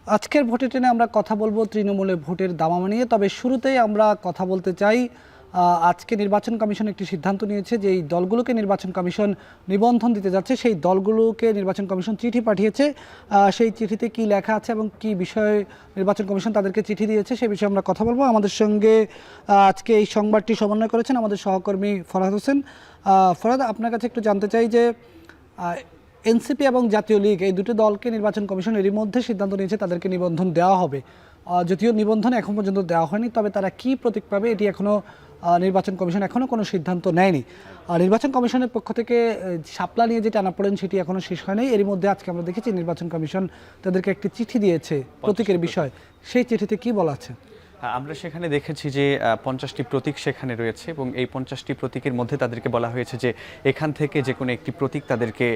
আজকের ভোটে টেনে আমরা কথা বলবো তৃণমূলে ভোটের দামামা নিয়ে। তবে শুরুতেই আমরা কথা বলতে চাই, আজকে নির্বাচন কমিশন একটি সিদ্ধান্ত নিয়েছে যে এই দলগুলোকে নির্বাচন কমিশন নিবন্ধন দিতে যাচ্ছে। সেই দলগুলোকে নির্বাচন কমিশন চিঠি পাঠিয়েছে। সেই চিঠিতে কি লেখা আছে এবং কি বিষয়ে নির্বাচন কমিশন তাদেরকে চিঠি দিয়েছে সে বিষয়ে আমরা কথা বলবো। আমাদের সঙ্গে আজকে এই সংবাদটি সমন্বয় করেছেন আমাদের সহকর্মী ফরহাদ হোসেন। ফরহাদ, আপনার কাছে একটু জানতে চাই যে এনসিপি এবং জাতীয় লীগ এই দুটো দলকে নির্বাচন কমিশন এরই মধ্যে সিদ্ধান্ত নিয়েছে তাদেরকে নিবন্ধন দেওয়া হবে। যদিও নিবন্ধন এখন পর্যন্ত দেওয়া হয়নি, তবে তারা কি প্রতীক পাবে এটি এখনও নির্বাচন কমিশন এখনও কোনো সিদ্ধান্ত নেয়নি। নির্বাচন কমিশনের পক্ষ থেকে শাপলা নিয়ে যে টানাপোড়েন সেটি এখনও শেষ হয়নি। এরই মধ্যে আজকে আমরা দেখেছি নির্বাচন কমিশন তাদেরকে একটি চিঠি দিয়েছে প্রতীকের বিষয়। সেই চিঠিতে কি বলা আছে? আমরা সেখানে দেখেছি যে 50টি প্রতীক সেখানে রয়েছে এবং এই 50টি প্রতীকের মধ্যে তাদেরকে বলা হয়েছে যে এখান থেকে যে কোনো একটি প্রতীক তাদেরকে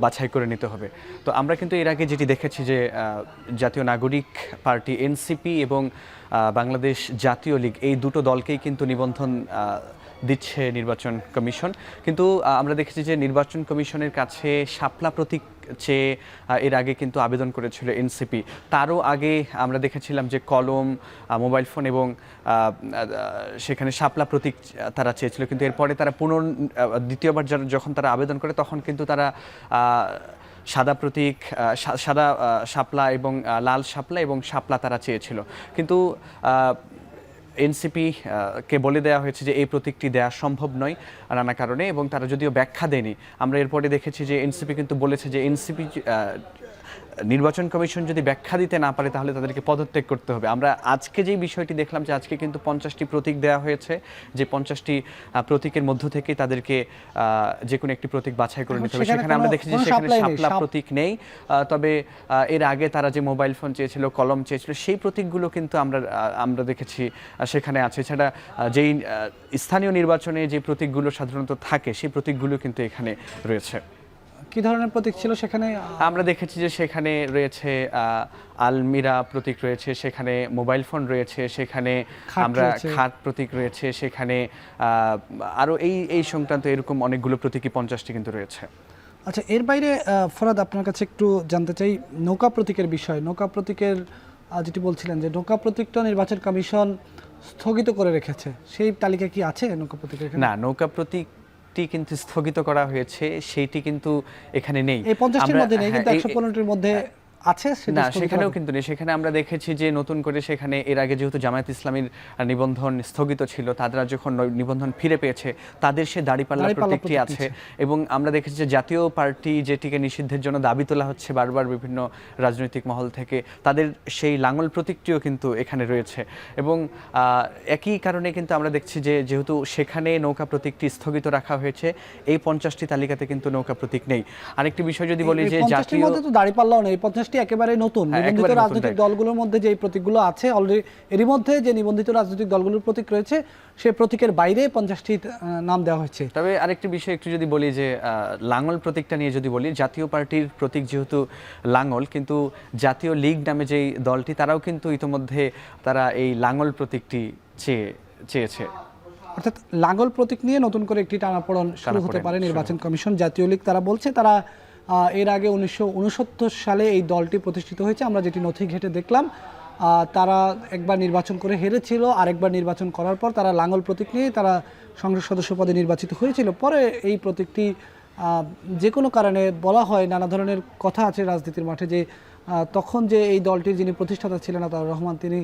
বাছাই করে নিতে হবে। তো আমরা কিন্তু এর আগে যেটি দেখেছি যে জাতীয় নাগরিক পার্টি এনসিপি এবং বাংলাদেশ জাতীয় লীগ এই দুটো দলকেই কিন্তু নিবন্ধন দিচ্ছে নির্বাচন কমিশন। কিন্তু আমরা দেখেছি যে নির্বাচন কমিশনের কাছে শাপলা প্রতীক চেয়ে এর আগে কিন্তু আবেদন করেছিল এনসিপি। তারও আগে আমরা দেখেছিলাম যে কলম, মোবাইল ফোন এবং সেখানে শাপলা প্রতীক তারা চেয়েছিল। কিন্তু এরপরে তারা দ্বিতীয়বার যখন তারা আবেদন করে তখন কিন্তু তারা সাদা প্রতীক, সাদা শাপলা এবং লাল শাপলা এবং শাপলা তারা চেয়েছিল। কিন্তু এনসিপি কে বলে দেওয়া হয়েছে যে এই প্রতীকটি দেওয়া সম্ভব নয় নানা কারণে, এবং তারা যদিও ব্যাখ্যা দেয়নি। আমরা এরপরে দেখেছি যে এনসিপি কিন্তু বলেছে যে নির্বাচন কমিশন যদি ব্যাখ্যা দিতে না পারে তাহলে তাদেরকে পদত্যাগ করতে হবে। আমরা আজকে যেই বিষয়টি দেখলাম যে আজকে কিন্তু 50টি প্রতীক দেওয়া হয়েছে, যে 50টি প্রতীকের মধ্য থেকে তাদেরকে যে কোনো একটি প্রতীক বাছাই করে নিতে হবে। সেখানে আমরা দেখেছি যে সেখানে শাপলা প্রতীক নেই। তবে এর আগে তারা যে মোবাইল ফোন চেয়েছিল, কলম চেয়েছিল, সেই প্রতীকগুলো কিন্তু আমরা দেখেছি সেখানে আছে। এছাড়া যেই স্থানীয় নির্বাচনে যে প্রতীকগুলো সাধারণত থাকে সেই প্রতীকগুলো কিন্তু এখানে রয়েছে। কি ধরনের প্রতীক ছিল সেখানে? আমরা দেখেছি যে সেখানে রয়েছে আলমিরা প্রতীক রয়েছে, সেখানে মোবাইল ফোন রয়েছে, সেখানে আমরা খাট প্রতীক রয়েছে, সেখানে আরও এই সংক্রান্ত এরকম অনেকগুলো প্রতীকই 50টি কিন্তু রয়েছে। আচ্ছা, এর বাইরে ফরাদ আপনার কাছে একটু জানতে চাই নৌকা প্রতীকের বিষয়। নৌকা প্রতীকের যেটি বলছিলেন যে নৌকা প্রতীকটা নির্বাচন কমিশন স্থগিত করে রেখেছে, সেই তালিকা কি আছে নৌকা প্রতীকের? না, নৌকা প্রতীক কিন্তু স্থগিত করা হয়েছে, সেইটি কিন্তু এখানে নেই। এই 50টির মধ্যে নেই, কিন্তু 115টির মধ্যে আছে। না, সেখানেও কিন্তু নেই। সেখানে আমরা দেখেছি যে নতুন করে সেখানে এর আগে যেহেতু জামায়াত ইসলামীর নিবন্ধন স্থগিত ছিল, তারা যখন নিবন্ধন ফিরে পেয়েছে তাদের সে দাঁড়িপাল্লা প্রতীকটি আছে। এবং আমরা দেখেছি যে জাতীয় পার্টি যেটিকে নিষিদ্ধের জন্য দাবি তোলা হচ্ছে বারবার বিভিন্ন রাজনৈতিক মহল থেকে, তাদের সেই লাঙল প্রতীকটিও কিন্তু এখানে রয়েছে। এবং একই কারণে কিন্তু আমরা দেখছি যে যেহেতু সেখানে নৌকা প্রতীকটি স্থগিত রাখা হয়েছে, এই 50টি তালিকাতে কিন্তু নৌকা প্রতীক নেই। আরেকটি বিষয় যদি বলি যে জাতীয় দাঁড়িপাল্লাও নেই, 50টি একেবারে নতুন নিবন্ধিত রাজনৈতিক দলগুলোর মধ্যে যে প্রতীকগুলো আছে অলরেডি, এরই মধ্যে যে নিবন্ধিত রাজনৈতিক দলগুলোর প্রতীক রয়েছে সেই প্রতীকের বাইরে 50টি নাম দেওয়া হয়েছে। তবে আরেকটি বিষয় একটু যদি বলি যে লাঙল প্রতীকটা নিয়ে যদি বলি, জাতীয় পার্টির প্রতীক যেহেতু লাঙল, কিন্তু জাতীয় লীগ নামে যেই দলটি তারাও কিন্তু ইতিমধ্যে তারা এই লাঙল প্রতীকটি চেয়েছে। অর্থাৎ লাঙল প্রতীক নিয়ে নতুন করে একটি টানাপোড়েন শুরু হতে পারে নির্বাচন কমিশন। জাতীয় লীগ তারা বলছে তারা এর আগে 1969 সালে এই দলটি প্রতিষ্ঠিত হয়েছে। আমরা যেটি নথি ঘেটে দেখলাম, তারা একবার নির্বাচন করে হেরেছিল, আরেকবার নির্বাচন করার পর তারা লাঙল প্রতীক নিয়ে তারা সংসদ সদস্য পদে নির্বাচিত হয়েছিল। পরে এই প্রতীকটি যে কোনো কারণে বলা হয়, নানা ধরনের কথা আছে রাজনীতির মাঠে, যে তখন যে এই দলটির যিনি প্রতিষ্ঠাতা ছিলেন আতাউর রহমান, তিনি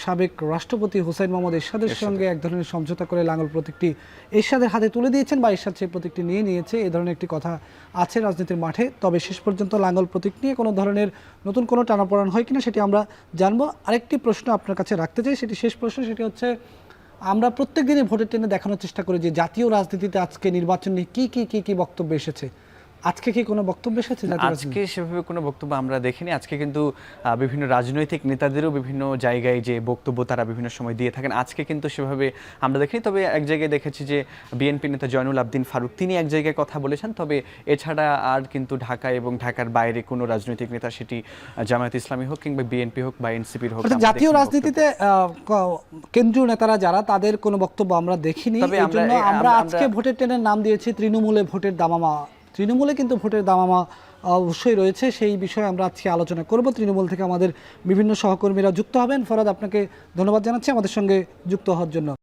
সাবেক রাষ্ট্রপতি হুসাইন মোহাম্মদ এরশাদের সঙ্গে এক ধরনের সমঝোতা করে লাঙল প্রতীকটি এরশাদের হাতে তুলে দিয়েছেন বা এরশাদ সেই প্রতীকটি নিয়ে নিয়েছে, এই ধরনের একটি কথা আছে রাজনীতির মাঠে। তবে শেষ পর্যন্ত লাঙল প্রতীক নিয়ে কোনো ধরনের নতুন কোনো টানাপোড়েন হয় কিনা সেটি আমরা জানবো। আরেকটি প্রশ্ন আপনার কাছে রাখতে চাই, সেটি শেষ প্রশ্ন। সেটি হচ্ছে, আমরা প্রত্যেক দিনই ভোটের টেনে দেখানোর চেষ্টা করি যে জাতীয় রাজনীতিতে আজকে নির্বাচন নিয়ে কি বক্তব্য এসেছে। আজকে কি কোনো বক্তব্য এসেছে? আজকে সেভাবে কোনো বক্তব্য আমরা দেখিনি। আজকে কিন্তু বিভিন্ন রাজনৈতিক নেতাদেরও বিভিন্ন জায়গায় যে বক্তব্য তারা বিভিন্ন সময় দিয়ে থাকেন, আজকে কিন্তু সেভাবে আমরা দেখিনি। তবে এক জায়গায় দেখেছি যে বিএনপি নেতা জয়নুল আবদিন ফারুক তিনি এক জায়গায় কথা বলেছেন। তবে এছাড়া আর কিন্তু ঢাকা এবং ঢাকার বাইরে কোনো রাজনৈতিক নেতা, সেটি জামায়াত ইসলামী হোক কিংবা বিএনপি হোক বা এনসিপির হোক, জাতীয় রাজনীতিতে কেন্দ্রীয় নেতারা যারা, তাদের কোনো বক্তব্য আমরা দেখিনি। আমরা আজকে ভোটের টেনের নাম দিয়েছি তৃণমূলে ভোটের দামামা। তৃণমূলে কিন্তু ভোটের দামামা অবশ্যই রয়েছে, সেই বিষয়ে আমরা আজকে আলোচনা করব। তৃণমূল থেকে আমাদের বিভিন্ন সহকর্মীরা যুক্ত হবেন। ফরাদ, আপনাকে ধন্যবাদ জানাচ্ছি আমাদের সঙ্গে যুক্ত হওয়ার জন্য।